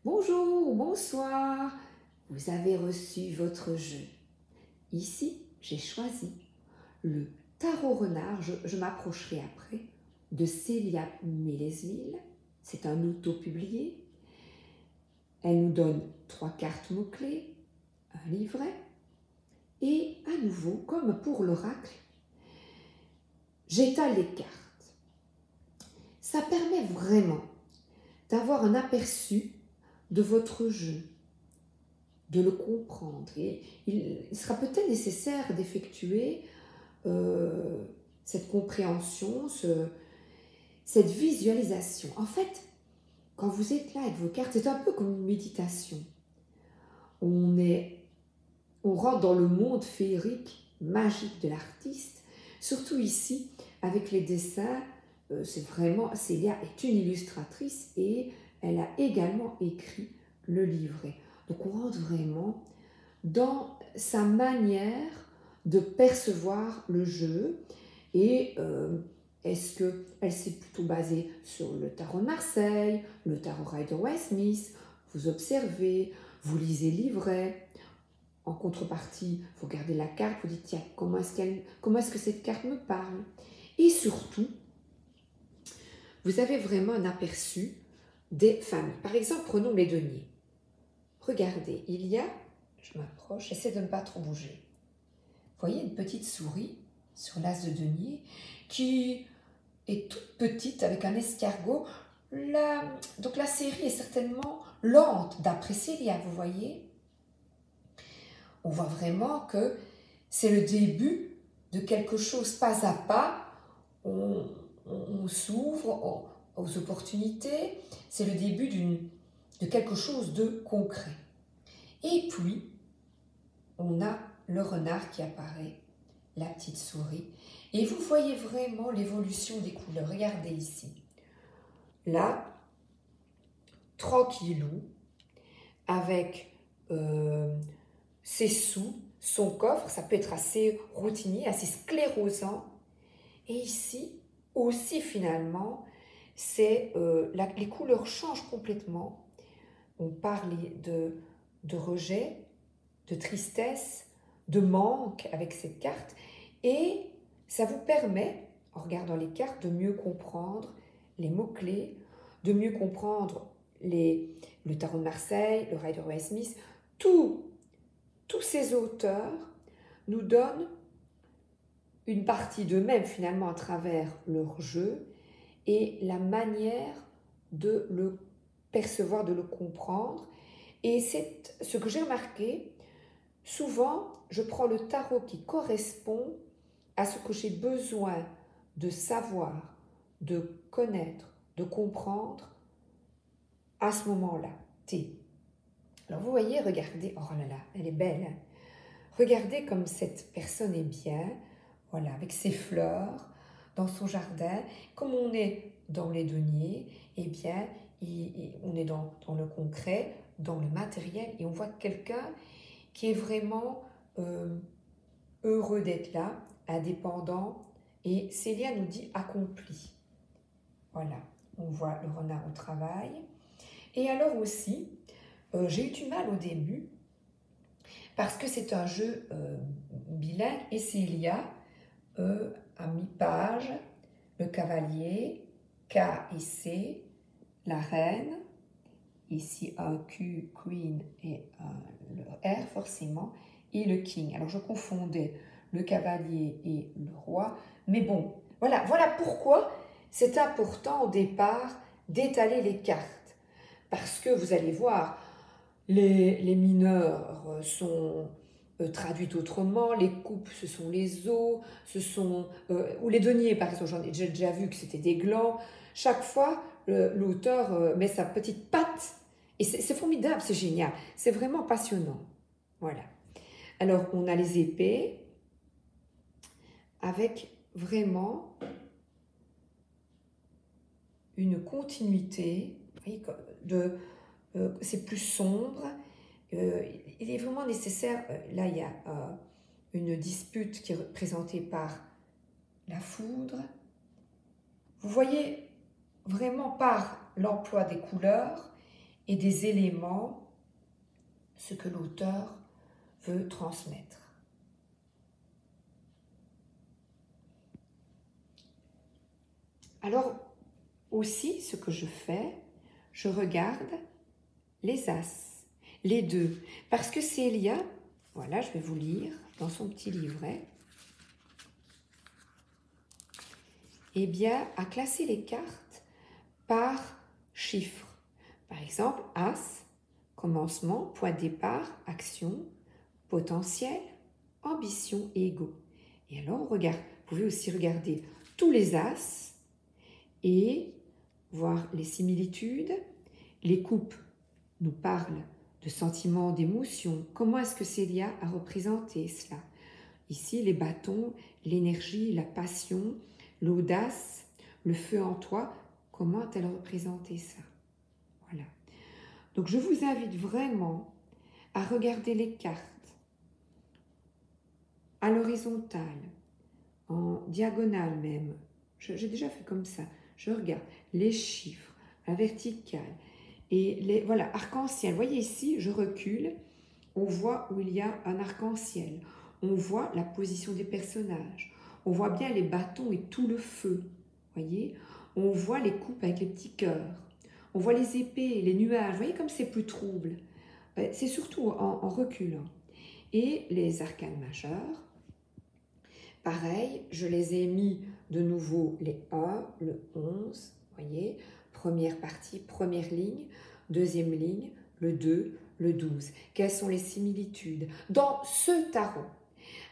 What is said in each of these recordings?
Bonjour, bonsoir, vous avez reçu votre jeu. Ici, j'ai choisi le tarot renard, je m'approcherai après, de Célia Mélesville. C'est un auto-publié. Elle nous donne 3 cartes mots-clés, un livret, et à nouveau, comme pour l'oracle, j'étale les cartes. Ça permet vraiment d'avoir un aperçu de votre jeu, de le comprendre. Et il sera peut-être nécessaire d'effectuer cette compréhension, cette visualisation. En fait, quand vous êtes là avec vos cartes, c'est un peu comme une méditation. On rentre dans le monde féerique, magique de l'artiste, surtout ici, avec les dessins. C'est vraiment, Célia est une illustratrice et elle a également écrit le livret. Donc on rentre vraiment dans sa manière de percevoir le jeu. Et est-ce qu'elle s'est plutôt basée sur le tarot de Marseille, le tarot Rider-Waite-Smith? Vous observez, vous lisez le livret. En contrepartie, vous regardez la carte, vous dites tiens, comment est-ce que cette carte me parle? Et surtout, vous avez vraiment un aperçu des familles. Par exemple, prenons les deniers. Regardez, il y a, je m'approche, j'essaie de ne pas trop bouger. Vous voyez une petite souris sur l'as de denier qui est toute petite avec un escargot. Donc la série est certainement lente d'après Célia, vous voyez. On voit vraiment que c'est le début de quelque chose pas à pas. On s'ouvre aux opportunités. C'est le début de quelque chose de concret. Et puis, on a le renard qui apparaît, la petite souris. Et vous voyez vraiment l'évolution des couleurs. Regardez ici. Là, tranquillou, avec ses sous, son coffre, ça peut être assez routinier, assez sclérosant. Et ici, aussi finalement, les couleurs changent complètement. On parle de rejet, de tristesse, de manque avec cette carte. Et ça vous permet, en regardant les cartes, de mieux comprendre les mots-clés, de mieux comprendre le tarot de Marseille, le Rider-Waite-Smith. Tous ces auteurs nous donnent une partie d'eux-mêmes finalement à travers leur jeu et la manière de le percevoir, de le comprendre. Et c'est ce que j'ai remarqué. Souvent, je prends le tarot qui correspond à ce que j'ai besoin de savoir, de connaître, de comprendre à ce moment-là. T. Alors vous voyez, regardez, oh là là, elle est belle. Hein? Regardez comme cette personne est bien, voilà, avec ses fleurs dans son jardin. Comme on est dans les deniers, eh bien, on est dans le concret, dans le matériel, et on voit quelqu'un qui est vraiment heureux d'être là, indépendant, et Célia nous dit accompli. Voilà, on voit le renard au travail. Et alors aussi, j'ai eu du mal au début, parce que c'est un jeu bilingue, et Célia, à mi-page, le cavalier, K et C, la reine, ici un Q, Queen et le R forcément, et le King. Alors je confondais le cavalier et le roi, mais bon, voilà pourquoi c'est important au départ d'étaler les cartes. Parce que vous allez voir, les mineurs sont traduites autrement, les coupes ce sont les os, ou les deniers par exemple, j'ai déjà vu que c'était des glands. Chaque fois, l'auteur met sa petite patte, et c'est formidable, c'est génial, c'est vraiment passionnant. Voilà. Alors, on a les épées, avec vraiment une continuité, c'est plus sombre. Il est vraiment nécessaire, là il y a une dispute qui est représentée par la foudre. Vous voyez vraiment par l'emploi des couleurs et des éléments, ce que l'auteur veut transmettre. Alors, aussi, ce que je fais, je regarde les as, les deux, parce que Célia, voilà, je vais vous lire dans son petit livret, eh bien, a classé les cartes par chiffres. Par exemple, as, commencement, point de départ, action, potentiel, ambition et ego. Et alors, on regarde, vous pouvez aussi regarder tous les as et voir les similitudes. Les coupes nous parlent de sentiments, d'émotions. Comment est-ce que Célia a représenté cela? Ici, les bâtons, l'énergie, la passion, l'audace, le feu en toi. Comment a-t-elle représenté ça? Voilà. Donc, je vous invite vraiment à regarder les cartes à l'horizontale, en diagonale même. J'ai déjà fait comme ça. Je regarde les chiffres, la verticale et les voilà, arc-en-ciel. Vous voyez ici, je recule, on voit où il y a un arc-en-ciel. On voit la position des personnages. On voit bien les bâtons et tout le feu. Voyez, on voit les coupes avec les petits cœurs. On voit les épées, les nuages. Vous voyez comme c'est plus trouble. C'est surtout en reculant. Et les arcanes majeures, pareil, je les ai mis de nouveau les 1, le 11, voyez, première partie, première ligne, deuxième ligne, le 2, le 12. Quelles sont les similitudes dans ce tarot?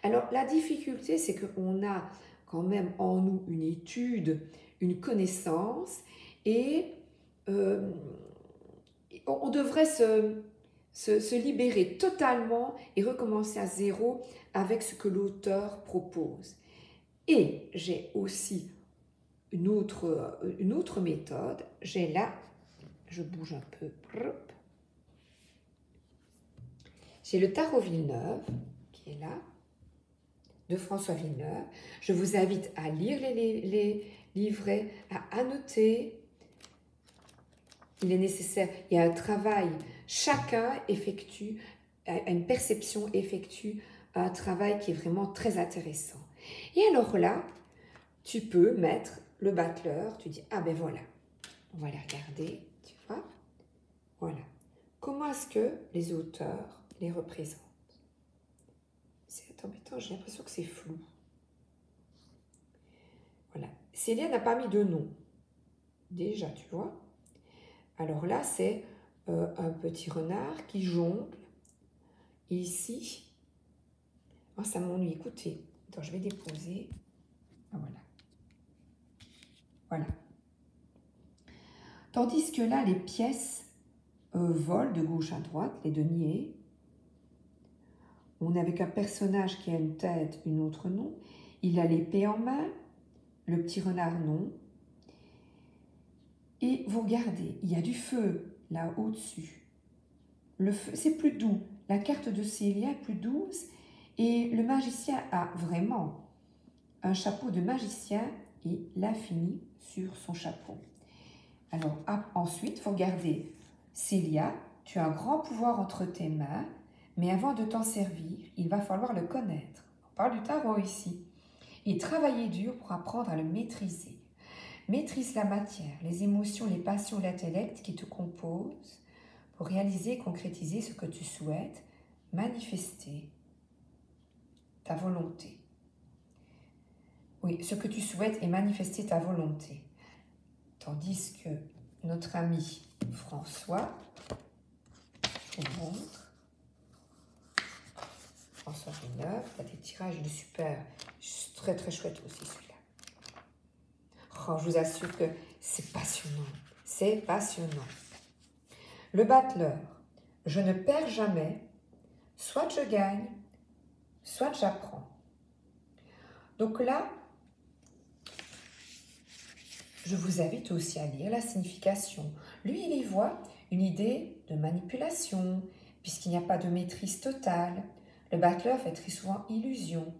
Alors, la difficulté, c'est qu'on a quand même en nous une étude, une connaissance, et on devrait se libérer totalement et recommencer à zéro avec ce que l'auteur propose. Et j'ai aussi une autre méthode. J'ai là, je bouge un peu, j'ai le tarot Villeneuve qui est là, de François Villeneuve. Je vous invite à lire les livrets, à annoter. Il est nécessaire, il y a un travail, chacun effectue, une perception effectue un travail qui est vraiment très intéressant. Et alors là, tu peux mettre le battleur, tu dis, ah ben voilà, on va les regarder, tu vois, voilà. Comment est-ce que les auteurs les représentent? C'est embêtant, j'ai l'impression que c'est flou. Voilà, Célia n'a pas mis de nom, déjà, tu vois. Alors là, c'est un petit renard qui jongle. Et ici, oh, ça m'ennuie. Écoutez, attends, je vais déposer. Ah, voilà. Voilà. Tandis que là, les pièces volent de gauche à droite, les deniers. On est avec un personnage qui a une tête, une autre non. Il a l'épée en main, le petit renard non. Et vous regardez, il y a du feu là au-dessus. Le feu, c'est plus doux. La carte de Célia est plus douce. Et le magicien a vraiment un chapeau de magicien et l'infini sur son chapeau. Alors ensuite, il faut regarder Célia, tu as un grand pouvoir entre tes mains, mais avant de t'en servir, il va falloir le connaître. On parle du tarot ici. Et travailler dur pour apprendre à le maîtriser. Maîtrise la matière, les émotions, les passions, l'intellect qui te composent pour réaliser et concrétiser ce que tu souhaites, manifester ta volonté. Oui, ce que tu souhaites est manifester ta volonté. Tandis que notre ami François, je vous montre, François Villeneuve, il a des tirages, il est super, très très chouette aussi celui-là. Oh, je vous assure que c'est passionnant, c'est passionnant. Le battleur, je ne perds jamais, soit je gagne, soit j'apprends. Donc là, je vous invite aussi à lire la signification. Lui, il y voit une idée de manipulation, puisqu'il n'y a pas de maîtrise totale. Le battleur fait très souvent illusion.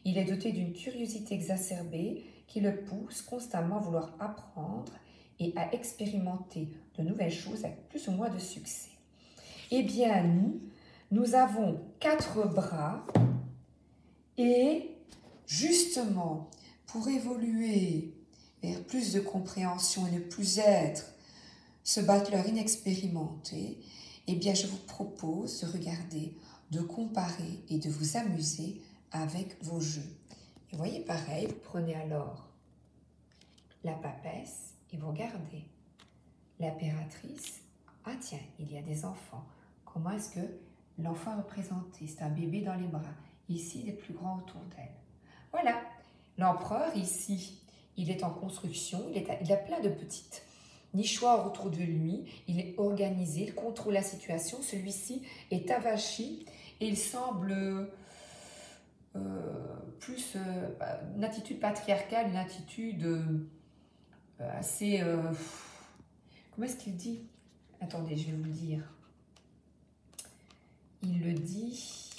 Il est doté d'une curiosité exacerbée qui le pousse constamment à vouloir apprendre et à expérimenter de nouvelles choses avec plus ou moins de succès. Eh bien, nous avons 4 bras et justement, pour évoluer vers plus de compréhension et ne plus être ce battleur inexpérimenté, eh bien, je vous propose de regarder, de comparer et de vous amuser avec vos jeux. Et voyez, pareil, vous prenez alors la papesse et vous regardez l'impératrice. Ah tiens, il y a des enfants. Comment est-ce que l'enfant est représenté? C'est un bébé dans les bras. Ici, les plus grands autour d'elle. Voilà, l'empereur ici, il est en construction, il a plein de petites nichoirs autour de lui, il est organisé, il contrôle la situation. Celui-ci est avachi et il semble plus une attitude patriarcale, une attitude assez... comment est-ce qu'il dit? Attendez, je vais vous le dire. Il le dit...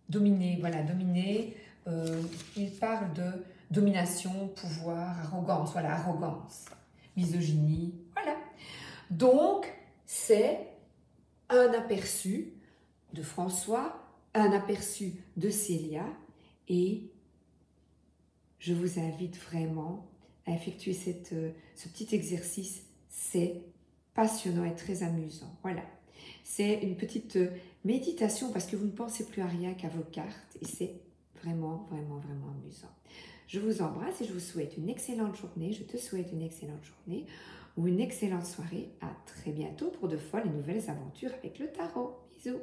Dominer, voilà, dominer. Il parle de domination, pouvoir, arrogance, voilà, arrogance, misogynie, voilà. Donc, c'est un aperçu de François, un aperçu de Célia, et je vous invite vraiment à effectuer ce petit exercice. C'est passionnant et très amusant. Voilà, c'est une petite méditation parce que vous ne pensez plus à rien qu'à vos cartes et c'est vraiment, vraiment, vraiment amusant. Je vous embrasse et je vous souhaite une excellente journée. Je te souhaite une excellente journée ou une excellente soirée. À très bientôt pour de folles et nouvelles aventures avec le tarot. Bisous!